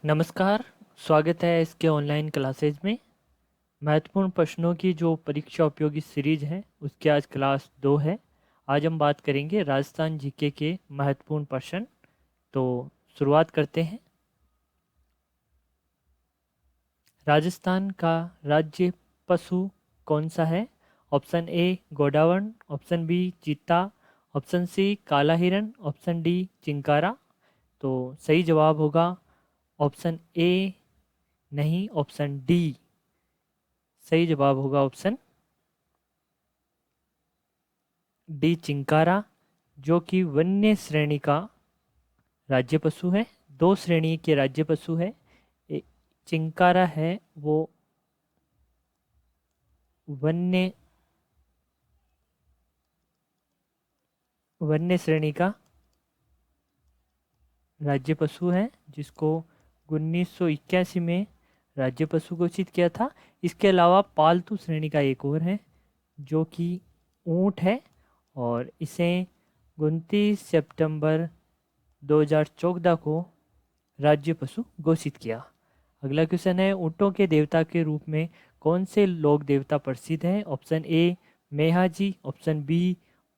नमस्कार। स्वागत है इसके ऑनलाइन क्लासेज में। महत्वपूर्ण प्रश्नों की जो परीक्षा उपयोगी सीरीज है उसके आज क्लास 2 है। आज हम बात करेंगे राजस्थान जीके के महत्वपूर्ण प्रश्न। तो शुरुआत करते हैं। राजस्थान का राज्य पशु कौन सा है? ऑप्शन ए गोडावण, ऑप्शन बी चीता, ऑप्शन सी काला हिरन, ऑप्शन डी चिंकारा। तो सही जवाब होगा ऑप्शन ए नहीं, ऑप्शन डी। सही जवाब होगा ऑप्शन डी चिंकारा, जो कि वन्य श्रेणी का राज्य पशु है। दो श्रेणी के राज्य पशु है। चिंकारा है वो वन्य वन्य श्रेणी का राज्य पशु है, जिसको 1981 में राज्य पशु घोषित किया था। इसके अलावा पालतू श्रेणी का एक और है जो कि ऊंट है, और इसे 29 सितंबर 2014 को राज्य पशु घोषित किया। अगला क्वेश्चन है, ऊँटों के देवता के रूप में कौन से लोक देवता प्रसिद्ध हैं? ऑप्शन ए मेहा जी, ऑप्शन बी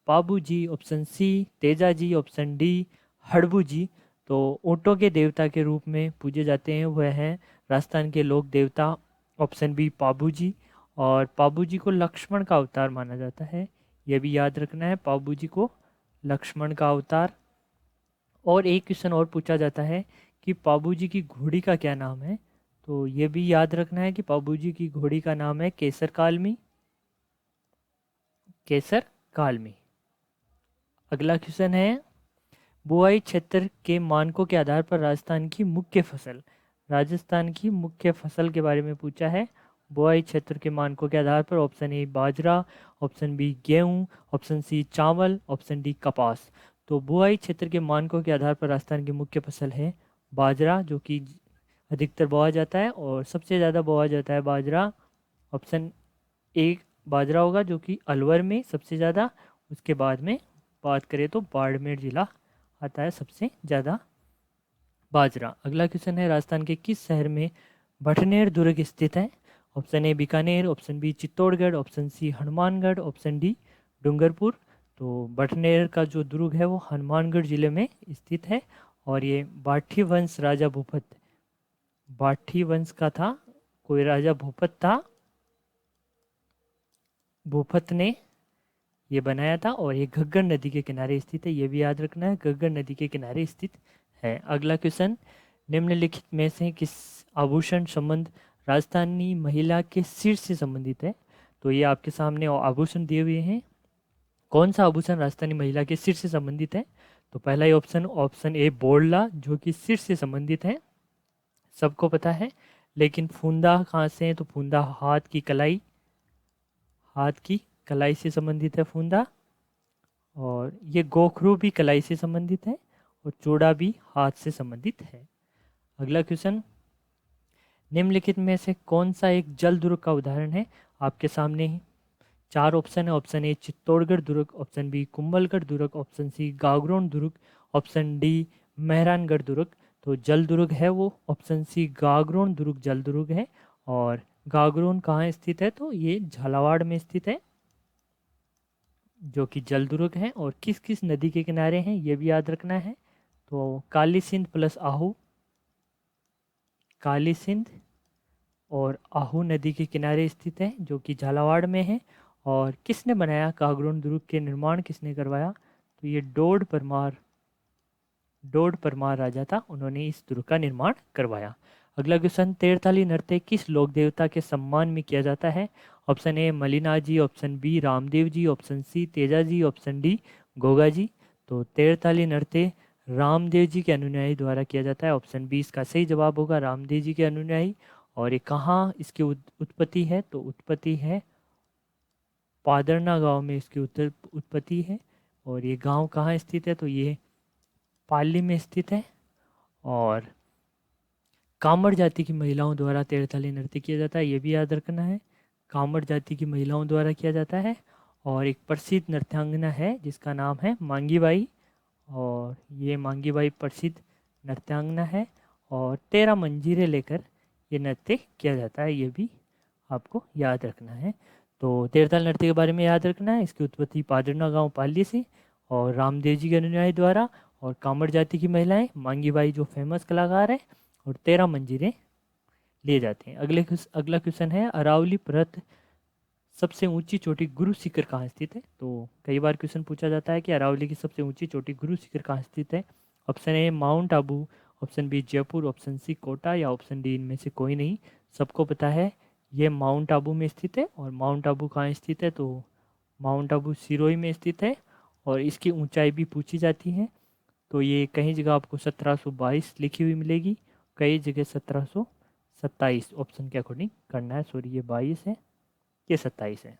पाबू जी, option C Teja ji, option D Harbu जी। तो ऊँटों के देवता के रूप में पूजे जाते हैं वह हैं राजस्थान के लोक देवता ऑप्शन बी पाबू जी। और पाबू जी को लक्ष्मण का अवतार माना जाता है, यह भी याद रखना है, पाबू जी को लक्ष्मण का अवतार। और एक क्वेश्चन और पूछा जाता है कि पाबू जी की घोड़ी का क्या नाम है? तो ये भी याद रखना है कि पाबू जी की घोड़ी का नाम है केसर कालमी। केसर कालमी। अगला क्वेश्चन है, बुआई क्षेत्र के मानकों के आधार पर राजस्थान की मुख्य फसल के बारे में पूछा है। बुआई क्षेत्र के मानकों के आधार पर ऑप्शन ए बाजरा, ऑप्शन बी गेहूं, ऑप्शन सी चावल, ऑप्शन डी कपास। तो बुआई क्षेत्र के मानकों के आधार पर राजस्थान की मुख्य फसल है बाजरा, जो कि अधिकतर बोआ जाता है और सबसे ज़्यादा बोआ जाता है बाजरा। ऑप्शन ए बाजरा होगा, जो कि अलवर में सबसे ज़्यादा। उसके बाद में बात करें तो बाड़मेर जिला आता है सबसे ज़्यादा बाजरा। अगला क्वेश्चन है, राजस्थान के किस शहर में भटनेर दुर्ग स्थित है? Option A Bikaner, option B Chittorgarh, option C Hanumangarh, option D Dungarpur. तो भटनेर का जो दुर्ग है वो हनुमानगढ़ जिले में स्थित है, और ये बाठी वंश राजा भूपत, बाठी वंश का था, कोई राजा भूपत था, भूपत ने ये बनाया था, और ये घग्गर नदी के किनारे स्थित है, ये भी याद रखना है, घग्गर नदी के किनारे स्थित है। अगला क्वेश्चन, निम्नलिखित में से किस आभूषण संबंध राजस्थानी महिला के सिर से संबंधित है? तो ये आपके सामने आभूषण दिए हुए हैं। कौन सा आभूषण राजस्थानी महिला के सिर से संबंधित है? तो पहला ही ऑप्शन, ऑप्शन ए बोड़ला, जो कि सिर से संबंधित है, सबको पता है। लेकिन फूंदा कहाँ से है? तो फूंदा हाथ की कलाई, हाथ की कलाई से संबंधित है फूंदा। और ये गोखरू भी कलाई से संबंधित है, और चूड़ा भी हाथ से संबंधित है। अगला क्वेश्चन, निम्नलिखित में से कौन सा एक जल दुर्ग का उदाहरण है? आपके सामने ही चार ऑप्शन है। ऑप्शन ए चित्तौड़गढ़ दुर्ग, ऑप्शन बी कुंभलगढ़ दुर्ग, ऑप्शन सी गागरोन दुर्ग, ऑप्शन डी मेहरानगढ़ दुर्ग। तो जल दुर्ग है वो ऑप्शन सी गागरोन दुर्ग जल दुर्ग है। और गागरोन कहाँ स्थित है? तो ये झालावाड़ में स्थित है, जो कि जल दुर्ग है। और किस किस नदी के किनारे हैं ये भी याद रखना है। तो काली सिंध प्लस आहू, काली सिंध और आहू नदी के किनारे स्थित है, जो कि झालावाड़ में है। और किसने बनाया कागरोन दुर्ग के निर्माण किसने करवाया? तो ये डोड परमार राजा था, उन्होंने इस दुर्ग का निर्माण करवाया। अगला क्वेश्चन, तेरथाली नृत्य किस लोक देवता के सम्मान में किया जाता है? Option A Mallinath ji, option B Ramdev ji, option C Teja ji, option D Goga ji. तो तेरथाली नृत्य रामदेव जी के अनुयायी द्वारा किया जाता है, ऑप्शन बी इसका सही जवाब होगा, रामदेव जी के अनुयायी। और ये कहाँ इसकी उत्पत्ति है? तो उत्पत्ति है पादरना गांव में, इसकी उत्पत्ति है। और ये गांव कहाँ स्थित है? तो ये पाली में स्थित है। और कामड़ जाति की महिलाओं द्वारा तेरथाली नृत्य किया जाता है, ये भी याद रखना है, कामड़ जाति की महिलाओं द्वारा किया जाता है। और एक प्रसिद्ध नृत्यांगना है जिसका नाम है मांगी बाई, और ये मांगी बाई प्रसिद्ध नृत्यांगना है। और 13 मंजीरें लेकर ये नृत्य किया जाता है, ये भी आपको याद रखना है। तो तेरताल नृत्य के बारे में याद रखना है, इसकी उत्पत्ति पादरना गांव पाली से और रामदेव जी के अनुयायी द्वारा, और कामड़ जाति की महिलाएं, मांगी बाई जो फेमस कलाकार है, और 13 मंजीरें लिए जाते हैं। अगला क्वेश्चन है, अरावली पर्वत सबसे ऊंची चोटी गुरु शिखर कहाँ स्थित है? तो कई बार क्वेश्चन पूछा जाता है कि अरावली की सबसे ऊंची चोटी गुरु शिखर कहाँ स्थित है। Option A Mount Abu, option B Jaipur, option C Kota, या ऑप्शन डी इनमें से कोई नहीं। सबको पता है ये माउंट आबू में स्थित है। और माउंट आबू कहाँ स्थित है? तो माउंट आबू सिरोही में स्थित है, और इसकी ऊंचाई भी पूछी जाती है। तो ये कहीं जगह आपको 1722 लिखी हुई मिलेगी, कई जगह 1727 ऑप्शन के अकॉर्डिंग करना है। सॉरी, ये 22 है, ये 27 है।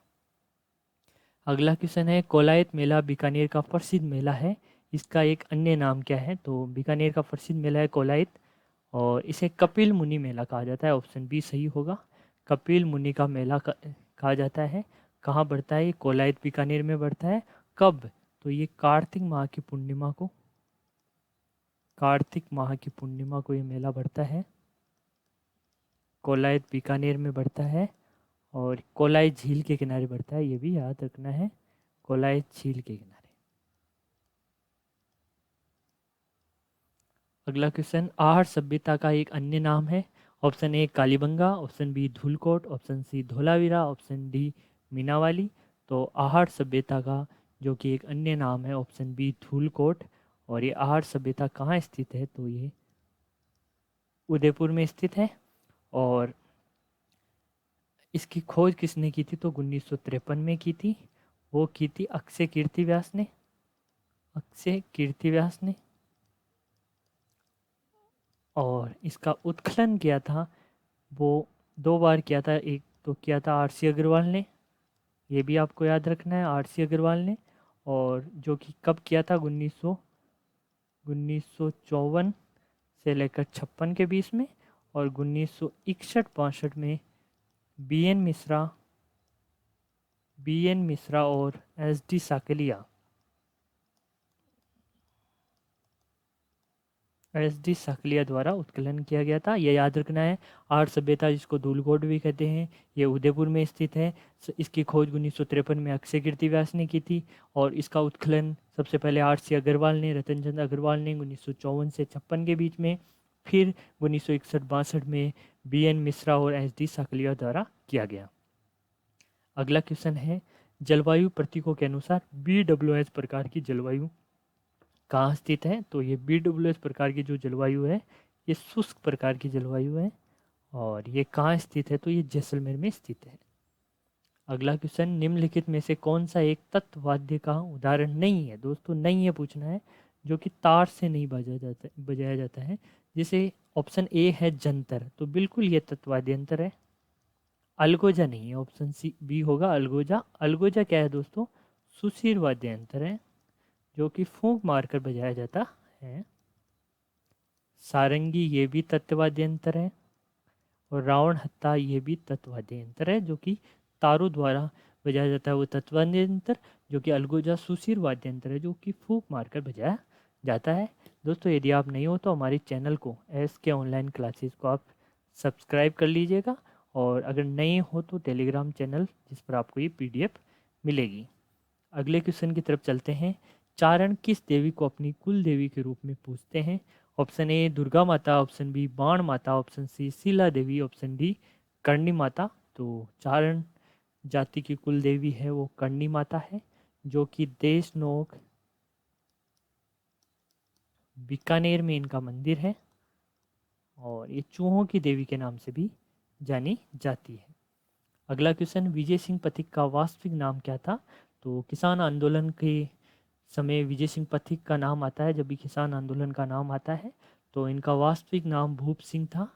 अगला क्वेश्चन है, कोलायत मेला बीकानेर का प्रसिद्ध मेला है, इसका एक अन्य नाम क्या है? तो बीकानेर का प्रसिद्ध मेला है कोलायत, और इसे कपिल मुनि मेला कहा जाता है। ऑप्शन बी सही होगा, कपिल मुनि का मेला कहा जाता है। कहाँ बढ़ता है? ये कोलायत बीकानेर में बढ़ता है। कब? तो ये कार्तिक माह की पूर्णिमा को, कार्तिक माह की पूर्णिमा को ये मेला बढ़ता है, कोलायत बीकानेर में बढ़ता है, और कोलाई झील के किनारे बढ़ता है, ये भी याद रखना है, कोलाई झील के किनारे। अगला क्वेश्चन, आहड़ सभ्यता का एक अन्य नाम है। Option A Kalibangan, option B Dhulkot, option C Dholavira, option D Meenawali. तो आहड़ सभ्यता का जो कि एक अन्य नाम है, ऑप्शन बी धूलकोट। और ये आहड़ सभ्यता कहाँ स्थित है? तो ये उदयपुर में स्थित है। और इसकी खोज किसने की थी? तो 1953 में की थी। वो की थी अक्षय कीर्ति व्यास ने, अक्षय कीर्ति व्यास ने। और इसका उत्खनन किया था वो 2 बार किया था। एक तो किया था आरसी अग्रवाल ने, ये भी आपको याद रखना है, आरसी अग्रवाल ने। और जो कि कब किया था? 1954 से लेकर 56 के बीच में। और 1961-62 में बी एन मिश्रा और एस डी साकलिया द्वारा उत्कलन किया गया था, यह याद रखना है। आर्य सभ्यता जिसको धूलकोट भी कहते हैं, ये उदयपुर में स्थित है। इसकी खोज 1953 में अक्षय कीर्ति व्यास ने की थी। और इसका उत्खनन सबसे पहले आर.सी. अग्रवाल ने, रतन चंद अग्रवाल ने 1954 से 56 के बीच में, फिर 1961-62 में बी.एन. मिश्रा और एस.डी. साकलिया द्वारा किया गया। अगला क्वेश्चन है, जलवायु प्रतीकों के अनुसार BWS प्रकार की जलवायु कहाँ स्थित है? तो ये BWS प्रकार की जो जलवायु है, ये शुष्क प्रकार की जलवायु है। और ये कहाँ स्थित है? तो ये जैसलमेर में स्थित है। अगला क्वेश्चन, निम्नलिखित में से कौन सा एक तत्वाद्य का उदाहरण नहीं है? दोस्तों नहीं है पूछना है, जो कि तार से नहीं बजाया जाता है। जैसे ऑप्शन ए है जंतर, तो बिल्कुल ये तत्वाद्य यंत्र है। अलगोजा नहीं है, ऑप्शन सी बी होगा अलगोजा। अलगोजा क्या है दोस्तों? सुशीर वाद्य यंत्र है, जो कि फूंक मारकर बजाया जाता है। सारंगी ये भी तत्वाद्य यंत्र है। और रावण हत्था ये भी तत्वाद्य यंत्र है, जो कि तारों द्वारा बजाया जाता है, वो तत्वाद्य यंत्र। जो कि अलगोजा सुशीर वाद्य यंत्र है, जो कि फूंक मारकर बजाया जाता है। दोस्तों यदि आप नहीं हो तो हमारे चैनल को SK ऑनलाइन क्लासेस को आप सब्सक्राइब कर लीजिएगा। और अगर नहीं हो तो टेलीग्राम चैनल जिस पर आपको ये PDF मिलेगी। अगले क्वेश्चन की तरफ चलते हैं, चारण किस देवी को अपनी कुल देवी के रूप में पूजते हैं? ऑप्शन ए दुर्गा माता, ऑप्शन बी बाण माता, ऑप्शन सी शीला देवी, ऑप्शन डी कर्णी माता। तो चारण जाति की कुल देवी है वो कर्णी माता है, जो कि देशनोक बीकानेर में इनका मंदिर है। और ये चूहों की देवी के नाम से भी जानी जाती है। अगला क्वेश्चन, विजय सिंह पथिक का वास्तविक नाम क्या था? तो किसान आंदोलन के समय विजय सिंह पथिक का नाम आता है, जब भी किसान आंदोलन का नाम आता है तो इनका वास्तविक नाम भूप सिंह था।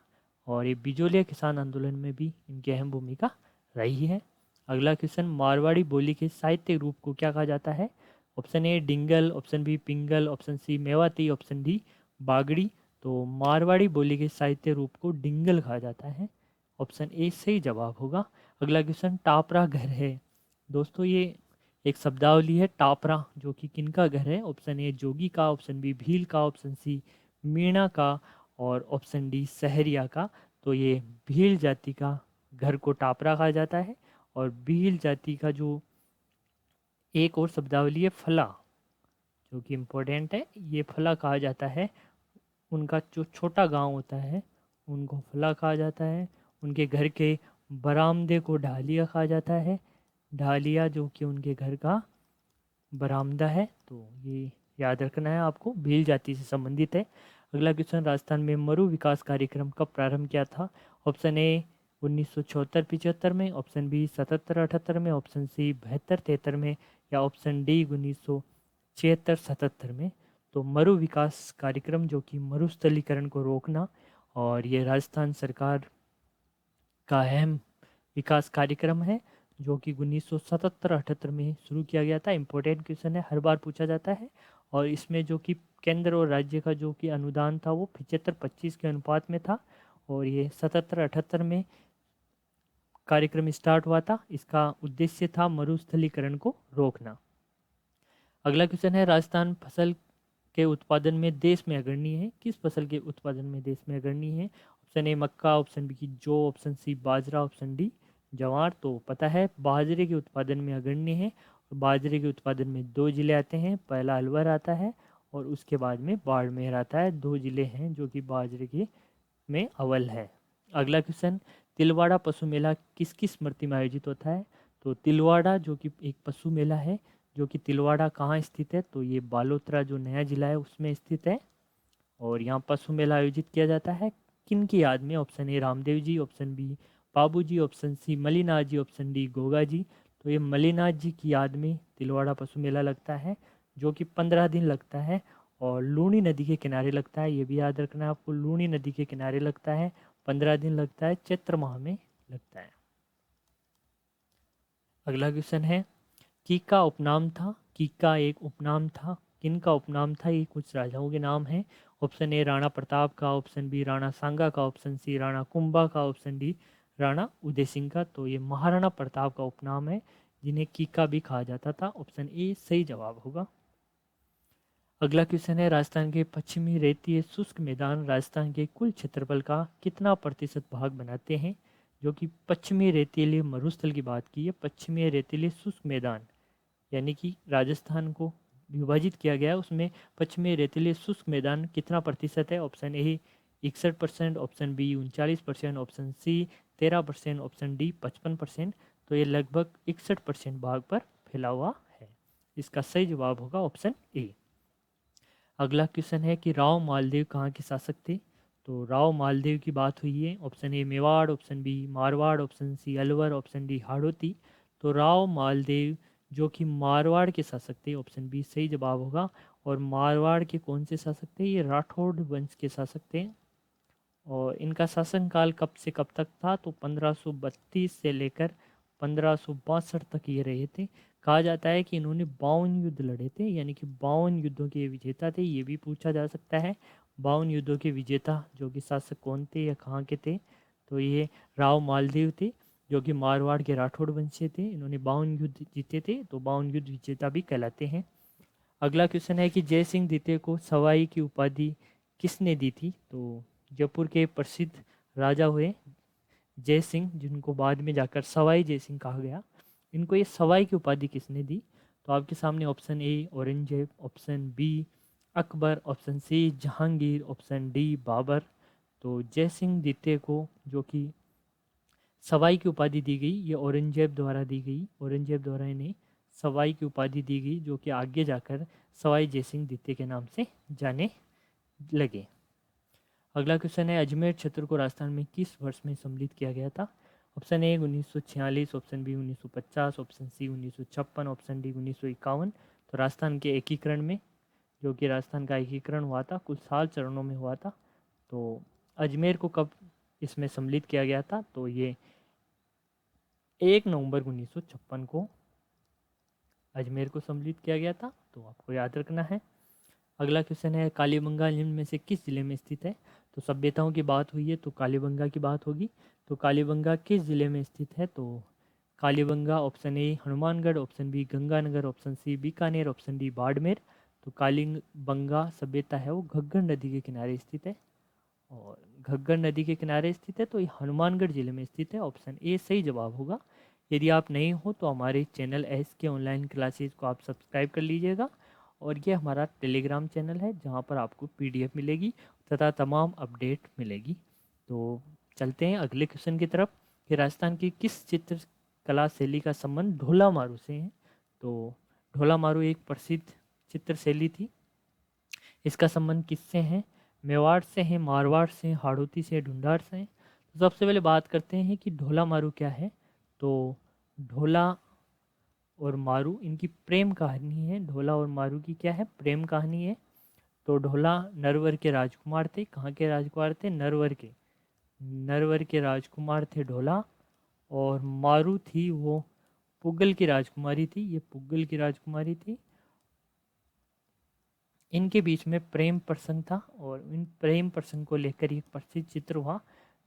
और ये बिजोलिया किसान आंदोलन में भी इनकी अहम भूमिका रही है। अगला क्वेश्चन, मारवाड़ी बोली के साहित्य रूप को क्या कहा जाता है? Option A Dingal, option B Pingal, option C Mewati, option D Bagri. तो मारवाड़ी बोली के साहित्य रूप को डिंगल कहा जाता है, ऑप्शन ए सही जवाब होगा। अगला क्वेश्चन, टापरा घर है। दोस्तों ये एक शब्दावली है टापरा, जो कि किनका घर है? ऑप्शन ए जोगी का, ऑप्शन बी भील का, ऑप्शन सी मीणा का, और ऑप्शन डी सहरिया का। तो ये भील जाति का घर को टापरा कहा जाता है। और भील जाति का जो एक और शब्दावली है फला, जो कि इम्पोर्टेंट है, ये फला कहा जाता है। उनका जो छोटा गांव होता है उनको फला कहा जाता है। उनके घर के बरामदे को ढालिया कहा जाता है। ढालिया जो कि उनके घर का बरामदा है। तो ये याद रखना है आपको, भील जाति से संबंधित है। अगला क्वेश्चन, राजस्थान में मरु विकास कार्यक्रम कब प्रारंभ किया था? ऑप्शन ए 1974-75 में, ऑप्शन बी 77-78 में, ऑप्शन सी 72-73 में, या ऑप्शन डी 1976-77 में। तो मरु विकास कार्यक्रम जो कि मरुस्थलीकरण को रोकना, और ये राजस्थान सरकार का अहम विकास कार्यक्रम है जो कि 1977-78 में शुरू किया गया था। इम्पोर्टेंट क्वेश्चन है, हर बार पूछा जाता है। और इसमें जो कि केंद्र और राज्य का जो कि अनुदान था वो 75-25 के अनुपात में था। और ये 77-78 में कार्यक्रम स्टार्ट हुआ था। इसका उद्देश्य था मरुस्थलीकरण को रोकना। अगला क्वेश्चन है, राजस्थान फसल के उत्पादन में देश में अग्रणी है? किस फसल के उत्पादन में देश में अग्रणी है? ऑप्शन ए मक्का, ऑप्शन बी जौ, ऑप्शन सी बाजरा, ऑप्शन डी ज्वार। तो पता है बाजरे के उत्पादन में अग्रणी है। और बाजरे के उत्पादन में 2 जिले आते हैं, पहला अलवर आता है और उसके बाद में बाड़मेर आता है। 2 जिले हैं जो कि बाजरे के में अव्वल है। अगला क्वेश्चन, तिलवाड़ा पशु मेला किसकी स्मृति में आयोजित होता है? तो तिलवाड़ा जो कि एक पशु मेला है, जो कि तिलवाड़ा कहाँ स्थित है? तो ये बालोतरा जो नया जिला है उसमें स्थित है। और यहाँ पशु मेला आयोजित किया जाता है किन की याद में? Option A Ramdev ji, option B Babu ji, option C Mallinath ji, option D Goga ji. तो ये मलिनाथ जी की याद में तिलवाड़ा पशु मेला लगता है, जो कि 15 दिन लगता है और लूनी नदी के किनारे लगता है। ये भी याद रखना है आपको, लूनी नदी के किनारे लगता है, 15 दिन लगता है, चैत्र माह में लगता है। अगला क्वेश्चन है, कीका उपनाम था? कीका एक उपनाम था, किनका उपनाम था? ये कुछ राजाओं के नाम हैं। ऑप्शन ए राणा प्रताप का, ऑप्शन बी राणा सांगा का, ऑप्शन सी राणा कुंभा का, ऑप्शन डी राणा उदय सिंह का। तो ये महाराणा प्रताप का उपनाम है, जिन्हें कीका भी कहा जाता था। ऑप्शन ए सही जवाब होगा। अगला क्वेश्चन है, राजस्थान के पश्चिमी रेतीय शुष्क मैदान राजस्थान के कुल क्षेत्रफल का कितना प्रतिशत भाग बनाते हैं? जो कि पश्चिमी रेतीले मरुस्थल की बात की है, पश्चिमी रेतीले शुष्क मैदान यानी कि राजस्थान को विभाजित किया गया है, उसमें पश्चिमी रेतीले शुष्क मैदान कितना प्रतिशत है? Option A 61%, option B 39%, option C 13%, option D 55%। तो ये लगभग 61% भाग पर फैला हुआ है। इसका सही जवाब होगा ऑप्शन ए। अगला क्वेश्चन है कि राव मालदेव कहाँ के शासक थे? तो राव मालदेव की बात हुई है। Option A Mewar, option B Marwar, option C Alwar, option D Hadoti. तो राव मालदेव जो कि मारवाड़ के शासक थे, ऑप्शन बी सही जवाब होगा। और मारवाड़ के कौन से शासक थे? ये राठौड़ वंश के शासक थे। और इनका शासनकाल कब से कब तक था? तो 1532 से लेकर 1562 तक ये रहे थे। कहा जाता है कि इन्होंने 52 युद्ध लड़े थे, यानी कि 52 युद्धों के विजेता थे। ये भी पूछा जा सकता है, 52 युद्धों के विजेता जो कि शासक कौन थे या कहाँ के थे? तो ये राव मालदेव थे, जो कि मारवाड़ के राठौड़ वंश थे। इन्होंने 52 युद्ध जीते थे, तो 52 युद्ध विजेता भी कहलाते हैं। अगला क्वेश्चन है कि जय सिंह द्वितीय को सवाई की उपाधि किसने दी थी? तो जयपुर के प्रसिद्ध राजा हुए जय सिंह, जिनको बाद में जाकर सवाई जय सिंह कहा गया, इनको ये सवाई की उपाधि किसने दी? तो आपके सामने option A Aurangzeb, option B Akbar, option C Jahangir, option D Babur. तो जय सिंह द्वितीय को जो कि सवाई की उपाधि दी गई, ये औरंगजेब द्वारा दी गई। औरंगजेब द्वारा इन्हें सवाई की उपाधि दी गई, जो कि आगे जाकर सवाई जय सिंह द्वितीय के नाम से जाने लगे। अगला क्वेश्चन है, अजमेर क्षेत्र को राजस्थान में किस वर्ष में सम्मिलित किया गया था? Option A 1946, option B 1950, option C 1956, option D 1951। तो राजस्थान के एकीकरण में, जो कि राजस्थान का एकीकरण हुआ था, कुछ साल चरणों में हुआ था। तो अजमेर को कब इसमें सम्मिलित किया गया था? तो ये 1 नवंबर 1956 को अजमेर को सम्मिलित किया गया था। तो आपको याद रखना है। अगला क्वेश्चन है, कालीबंगा निम्न में से किस जिले में स्थित है? तो सभ्यताओं की बात हुई है तो कालीबंगा की बात होगी। तो कालीबंगा किस जिले में स्थित है? तो Kalibanga option A Hanumangarh, option B Ganganagar, option C Bikaner, option D Barmer. तो कालीबंगा सभ्यता है वो घग्गर नदी के किनारे स्थित है। और घग्गर नदी के किनारे स्थित है, तो ये हनुमानगढ़ जिले में स्थित है। ऑप्शन ए सही जवाब होगा। यदि आप नहीं हो तो हमारे चैनल एस के ऑनलाइन क्लासेज को आप सब्सक्राइब कर लीजिएगा। और ये हमारा टेलीग्राम चैनल है जहाँ पर आपको पीडीएफ मिलेगी तथा तमाम अपडेट मिलेगी। तो चलते हैं अगले क्वेश्चन की तरफ कि राजस्थान की किस चित्रकला शैली का संबंध ढोला मारू से है। तो ढोला मारू एक प्रसिद्ध चित्र शैली थी। इसका संबंध किससे है? मेवाड़ से है, मारवाड़ से, हाड़ौती से, ढूंढार से। तो सबसे पहले बात करते हैं कि ढोला मारू क्या है। तो ढोला और मारू इनकी प्रेम कहानी है। ढोला और मारू की क्या है? प्रेम कहानी है। तो ढोला नरवर के राजकुमार थे। कहाँ के राजकुमार थे? नरवर के। नरवर के राजकुमार थे ढोला। और मारू थी वो पुगल की राजकुमारी थी। ये पुगल की राजकुमारी थी। इनके बीच में प्रेम प्रसंग था और इन प्रेम प्रसंग को लेकर एक प्रसिद्ध चित्र हुआ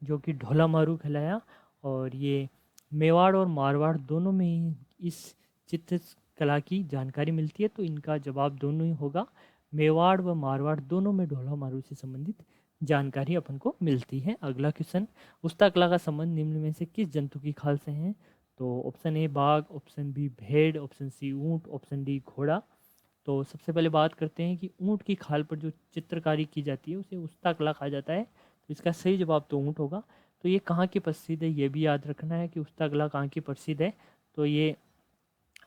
जो कि ढोला मारू कहलाया। और ये मेवाड़ और मारवाड़ दोनों में ही इस चित्र कला की जानकारी मिलती है। तो इनका जवाब दोनों ही होगा। मेवाड़ व मारवाड़ दोनों में ढोला मारू से संबंधित जानकारी अपन को मिलती है। अगला क्वेश्चन, उस्ता कला का संबंध निम्न में से किस जंतु की खाल से है? तो ऑप्शन ए बाघ, ऑप्शन बी भेड़, ऑप्शन सी ऊंट, ऑप्शन डी घोड़ा। तो सबसे पहले बात करते हैं कि ऊँट की खाल पर जो चित्रकारी की जाती है उसे उस्ता कला कहा जाता है। तो इसका सही जवाब तो ऊँट होगा। तो ये कहाँ की प्रसिद्ध है ये भी याद रखना है कि उस्ता कला कहाँ की प्रसिद्ध है। तो ये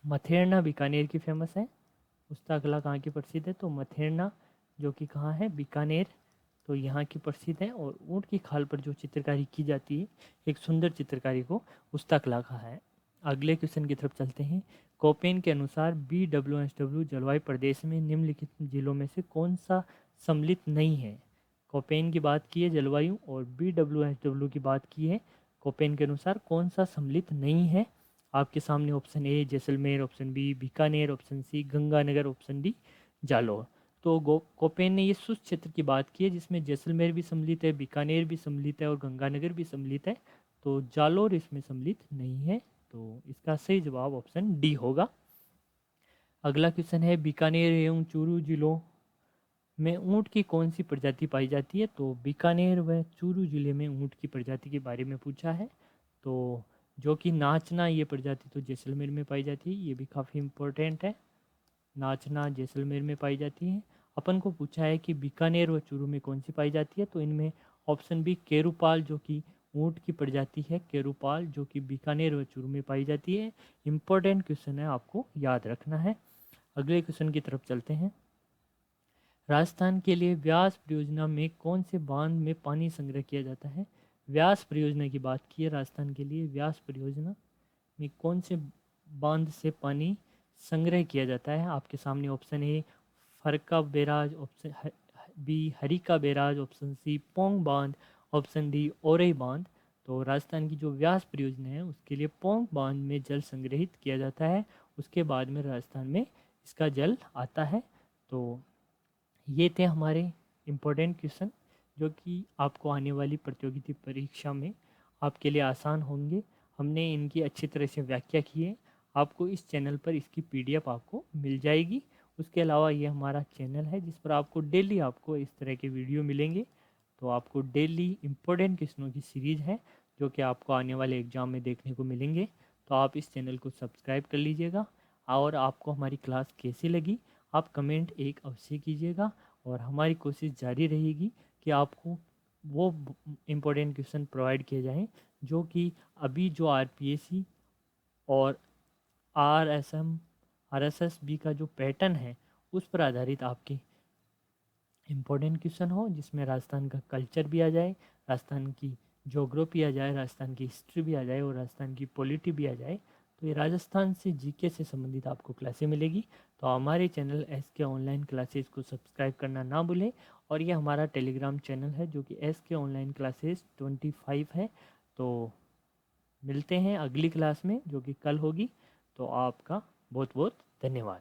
मथेरना बीकानेर की फेमस है। उस्ता कला कहाँ की प्रसिद्ध है? तो मथेरना जो कि कहाँ है? बीकानेर। तो यहाँ की प्रसिद्ध है। और ऊँट की खाल पर जो चित्रकारी की जाती है एक सुंदर चित्रकारी को उस्ता कला कहा है। अगले क्वेश्चन की तरफ चलते हैं। कोपेन के अनुसार BWSW जलवायु प्रदेश में निम्नलिखित जिलों में से कौन सा सम्मिलित नहीं है? कोपेन की बात की है जलवायु और BWSW की बात की है। कोपेन के अनुसार कौन सा सम्मिलित नहीं है? आपके सामने option A Jaisalmer, option B Bikaner, option C Ganganagar, option D Jalore. तो कोपेन ने ये शुष्क क्षेत्र की बात की है जिसमें जैसलमेर भी सम्मिलित है, बीकानेर भी सम्मिलित है और गंगानगर भी सम्मिलित है। तो जालौर इसमें सम्मिलित नहीं है। तो इसका सही जवाब ऑप्शन डी होगा। अगला क्वेश्चन है बीकानेर एवं चूरू जिलों में ऊंट की कौन सी प्रजाति पाई जाती है? तो बीकानेर व चूरू जिले में ऊंट की प्रजाति के बारे में पूछा है। तो जो कि नाचना ये प्रजाति तो जैसलमेर में पाई जाती है। ये भी काफ़ी इम्पोर्टेंट है। नाचना जैसलमेर में पाई जाती है। अपन को पूछा है कि बीकानेर व चूरू में कौन सी पाई जाती है। तो इनमें ऑप्शन बी केरूपाल जो कि ऊंट की प्रजाति है, केरूपाल जो कि बीकानेर व चूरू में पाई जाती है। इम्पोर्टेंट क्वेश्चन है, आपको याद रखना है। अगले क्वेश्चन की तरफ चलते हैं। राजस्थान के लिए व्यास परियोजना में कौन से बांध में पानी संग्रह किया जाता है? व्यास परियोजना की बात की है राजस्थान के लिए। व्यास परियोजना में कौन से बांध से पानी संग्रह किया जाता है? आपके सामने option A Farakka barrage, option B Harika barrage, option C Pong बांध, ऑप्शन डी ओरई बांध। तो राजस्थान की जो व्यास परियोजना है उसके लिए पोंग बांध में जल संग्रहित किया जाता है। उसके बाद में राजस्थान में इसका जल आता है। तो ये थे हमारे इम्पोर्टेंट क्वेश्चन जो कि आपको आने वाली प्रतियोगिता परीक्षा में आपके लिए आसान होंगे। हमने इनकी अच्छी तरह से व्याख्या की है। आपको इस चैनल पर इसकी PDF आपको मिल जाएगी। उसके अलावा ये हमारा चैनल है जिस पर आपको डेली आपको इस तरह के वीडियो मिलेंगे। तो आपको डेली इम्पोर्टेंट क्वेश्चनों की सीरीज़ है जो कि आपको आने वाले एग्ज़ाम में देखने को मिलेंगे। तो आप इस चैनल को सब्सक्राइब कर लीजिएगा। और आपको हमारी क्लास कैसी लगी आप कमेंट एक अवश्य कीजिएगा। और हमारी कोशिश जारी रहेगी कि आपको वो इम्पोर्टेंट क्वेश्चन प्रोवाइड किए जाएं जो कि अभी जो RPSC और RSSB का जो पैटर्न है उस पर आधारित आपके इम्पोर्टेंट क्वेश्चन हो, जिसमें राजस्थान का कल्चर भी आ जाए, राजस्थान की ज्योग्राफी आ जाए, राजस्थान की हिस्ट्री भी आ जाए और राजस्थान की पॉलिटी भी आ जाए। तो ये राजस्थान से GK से संबंधित आपको क्लासें मिलेगी। तो हमारे चैनल SK ऑनलाइन क्लासेस को सब्सक्राइब करना ना भूलें। और ये हमारा टेलीग्राम चैनल है जो कि SK ऑनलाइन क्लासेस 25 है। तो मिलते हैं अगली क्लास में जो कि कल होगी। तो आपका बहुत बहुत धन्यवाद।